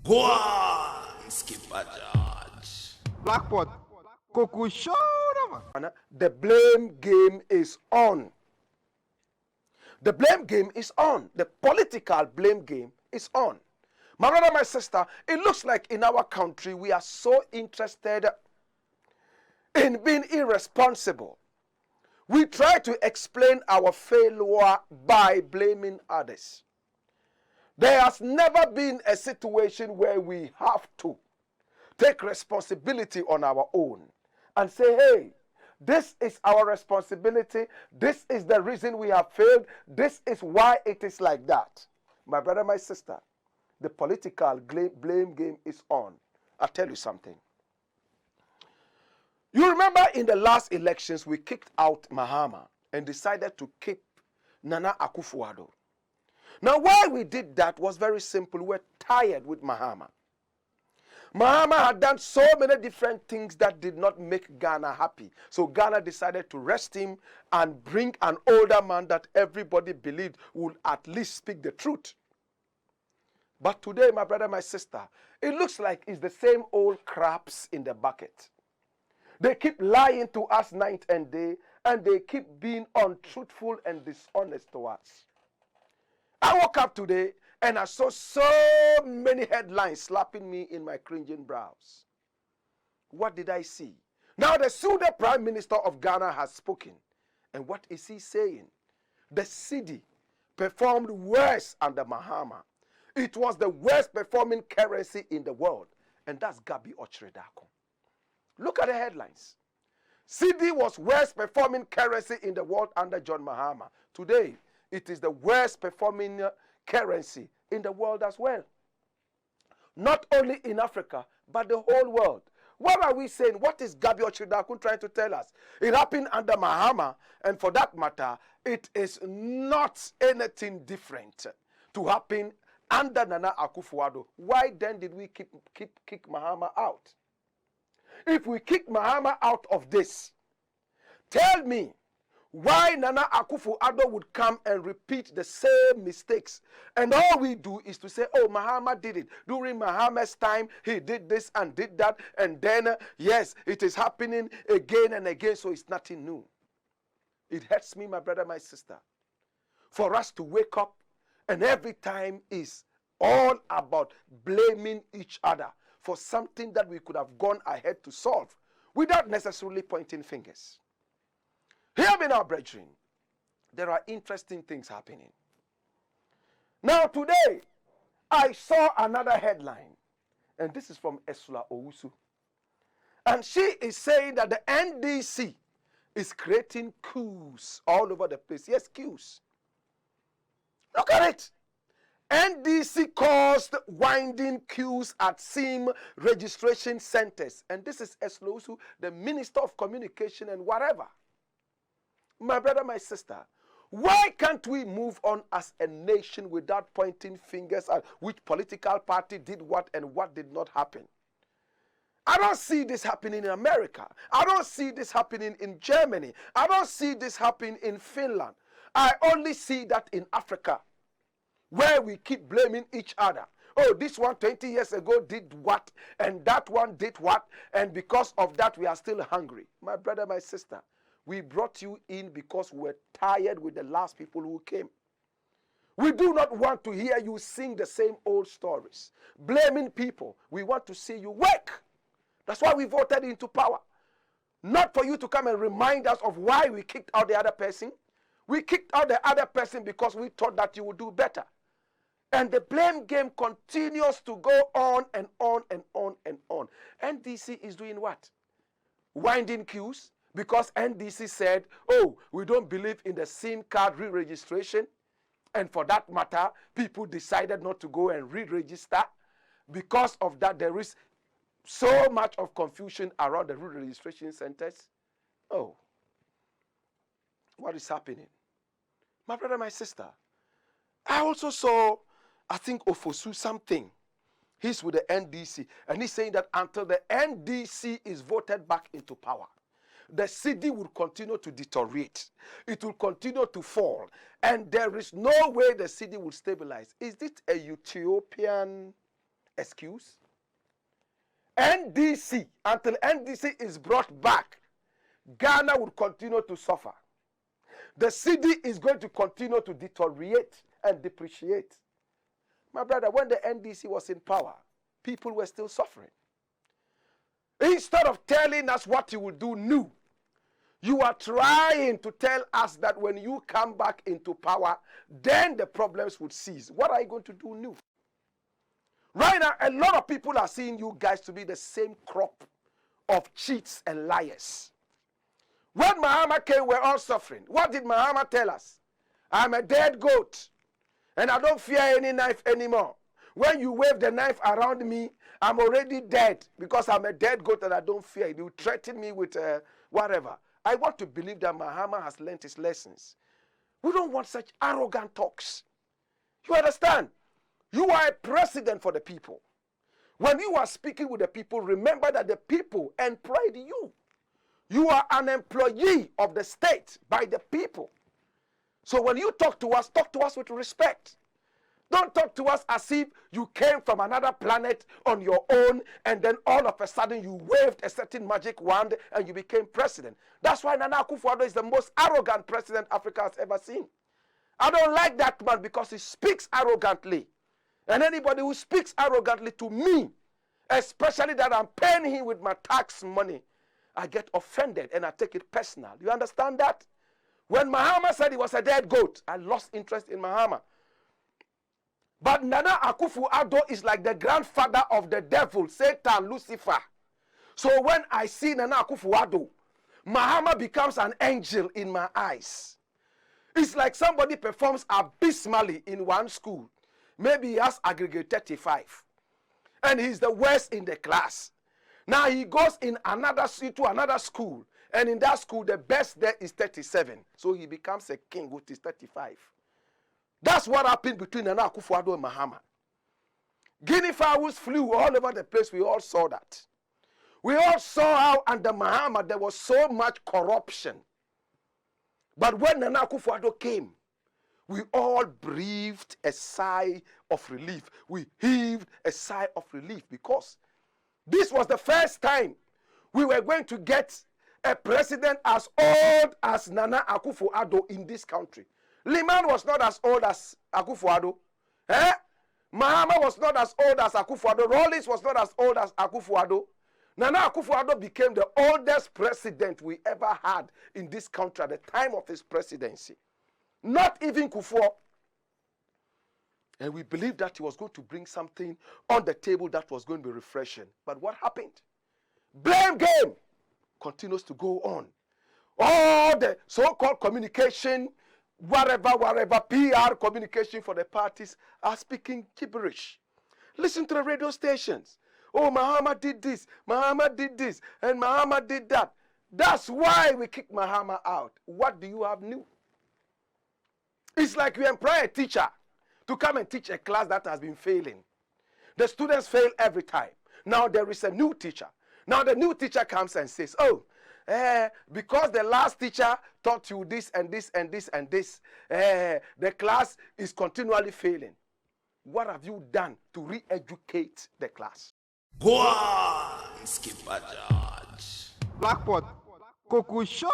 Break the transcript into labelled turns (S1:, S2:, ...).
S1: Go on, Skipper George.
S2: Blackpot, Coco show them.
S3: The blame game is on. The blame game is on. The political blame game is on. My brother, my sister, it looks like in our country we are so interested in being irresponsible. We try to explain our failure by blaming others. There has never been a situation where we have to take responsibility on our own and say, hey, this is our responsibility. This is the reason we have failed. This is why it is like that. My brother, my sister, the political blame game is on. I'll tell you something. You remember in the last elections, we kicked out Mahama and decided to keep Nana Akufo-Addo. Now, why we did that was very simple. We were tired with Mahama. Mahama had done so many different things that did not make Ghana happy. So Ghana decided to rest him and bring an older man that everybody believed would at least speak the truth. But today, my brother, my sister, it looks like it's the same old crabs in the bucket. They keep lying to us night and day, and they keep being untruthful and dishonest to us. I woke up today and I saw so many headlines slapping me in my cringing brows. What did I see? Now the pseudo Prime Minister of Ghana has spoken. And what is he saying? The cedi performed worse under Mahama. It was the worst performing currency in the world. And that's Gabi Ochredako. Look at the headlines. cedi was worst performing currency in the world under John Mahama. Today, it is the worst performing currency in the world as well. Not only in Africa, but the whole world. What are we saying? What is Gabi Ochredako trying to tell us? It happened under Mahama, and for that matter, it is not anything different to happen under Nana Akufo-Addo. Why then did we kick Mahama out? If we kick Mahama out of this, tell me why Nana Akufo-Addo would come and repeat the same mistakes. And all we do is to say, oh, Mahama did it. During Mahama's time, he did this and did that. And then, yes, it is happening again and again, so it's nothing new. It hurts me, my brother, my sister, for us to wake up and every time is all about blaming each other for something that we could have gone ahead to solve without necessarily pointing fingers. Hear me now, brethren. There are interesting things happening. Now today, I saw another headline, and this is from Esula Owusu. And she is saying that the NDC is creating coups all over the place. Yes, coups. Look at it. NDC caused winding queues at SIM registration centers. And this is Esula Owusu, the Minister of Communication and whatever. My brother, my sister, why can't we move on as a nation without pointing fingers at which political party did what and what did not happen? I don't see this happening in America. I don't see this happening in Germany. I don't see this happening in Finland. I only see that in Africa, where we keep blaming each other. Oh, this one 20 years ago did what, and that one did what, and because of that we are still hungry. My brother, my sister, we brought you in because we were tired with the last people who came. We do not want to hear you sing the same old stories, blaming people. We want to see you work. That's why we voted into power. Not for you to come and remind us of why we kicked out the other person. We kicked out the other person because we thought that you would do better. And the blame game continues to go on and on and on and on. NDC is doing what? Winding queues. Because NDC said, oh, we don't believe in the SIM card re-registration. And for that matter, people decided not to go and re-register. Because of that, there is so much of confusion around the re-registration centers. Oh, what is happening? My brother, my sister, I also saw, I think, Ofosu something. He's with the NDC. And he's saying that until the NDC is voted back into power, the cedi will continue to deteriorate. It will continue to fall. And there is no way the cedi will stabilize. Is this a utopian excuse. NDC, until NDC is brought back, Ghana will continue to suffer. The cedi is going to continue to deteriorate and depreciate. My brother, when the NDC was in power, people were still suffering. Instead of telling us what you will do new, you are trying to tell us that when you come back into power, then the problems would cease. What are you going to do new? Right now, a lot of people are seeing you guys to be the same crop of cheats and liars. When Mahama came, we're all suffering. What did Mahama tell us? I'm a dead goat, and I don't fear any knife anymore. When you wave the knife around me, I'm already dead because I'm a dead goat and I don't fear it. You threaten me with whatever. I want to believe that Mahama has learned his lessons. We don't want such arrogant talks. You understand? You are a president for the people. When you are speaking with the people, remember that the people employed you. You are an employee of the state by the people. So when you talk to us with respect. Don't talk to us as if you came from another planet on your own and then all of a sudden you waved a certain magic wand and you became president. That's why Nana Akufo-Addo is the most arrogant president Africa has ever seen. I don't like that man because he speaks arrogantly. And anybody who speaks arrogantly to me, especially that I'm paying him with my tax money, I get offended and I take it personal. You understand that? When Mahama said he was a dead goat, I lost interest in Mahama. But Nana Akufo-Addo is like the grandfather of the devil, Satan, Lucifer. So when I see Nana Akufo-Addo, Mahama becomes an angel in my eyes. It's like somebody performs abysmally in one school. Maybe he has aggregate 35. And he's the worst in the class. Now he goes in to another school. And in that school, the best there is 37. So he becomes a king with his 35. That's what happened between Nana Akufo-Addo and Mahama. Guinea fowls flew all over the place. We all saw that. We all saw how under Mahama there was so much corruption. But when Nana Akufo-Addo came, we all breathed a sigh of relief. We heaved a sigh of relief because this was the first time we were going to get a president as old as Nana Akufo-Addo in this country. Liman was not as old as Akufo-Addo. Mahama was not as old as Akufo-Addo. Rawlings was not as old as Akufo-Addo. Nana Akufo-Addo became the oldest president we ever had in this country at the time of his presidency. Not even Kufuor. And we believed that he was going to bring something on the table that was going to be refreshing. But what happened? Blame game continues to go on. All the so-called communication, whatever, PR communication for the parties are speaking gibberish. Listen to the radio stations. Oh, Mahama did this, and Mahama did that. That's why we kicked Mahama out. What do you have new? It's like you employ a teacher to come and teach a class that has been failing. The students fail every time. Now there is a new teacher. Now the new teacher comes and says, oh, because the last teacher taught you this and this and this and this, the class is continually failing. What have you done to re-educate the class?
S1: Go on, Skipper George.
S2: Blakk Cocoa Show.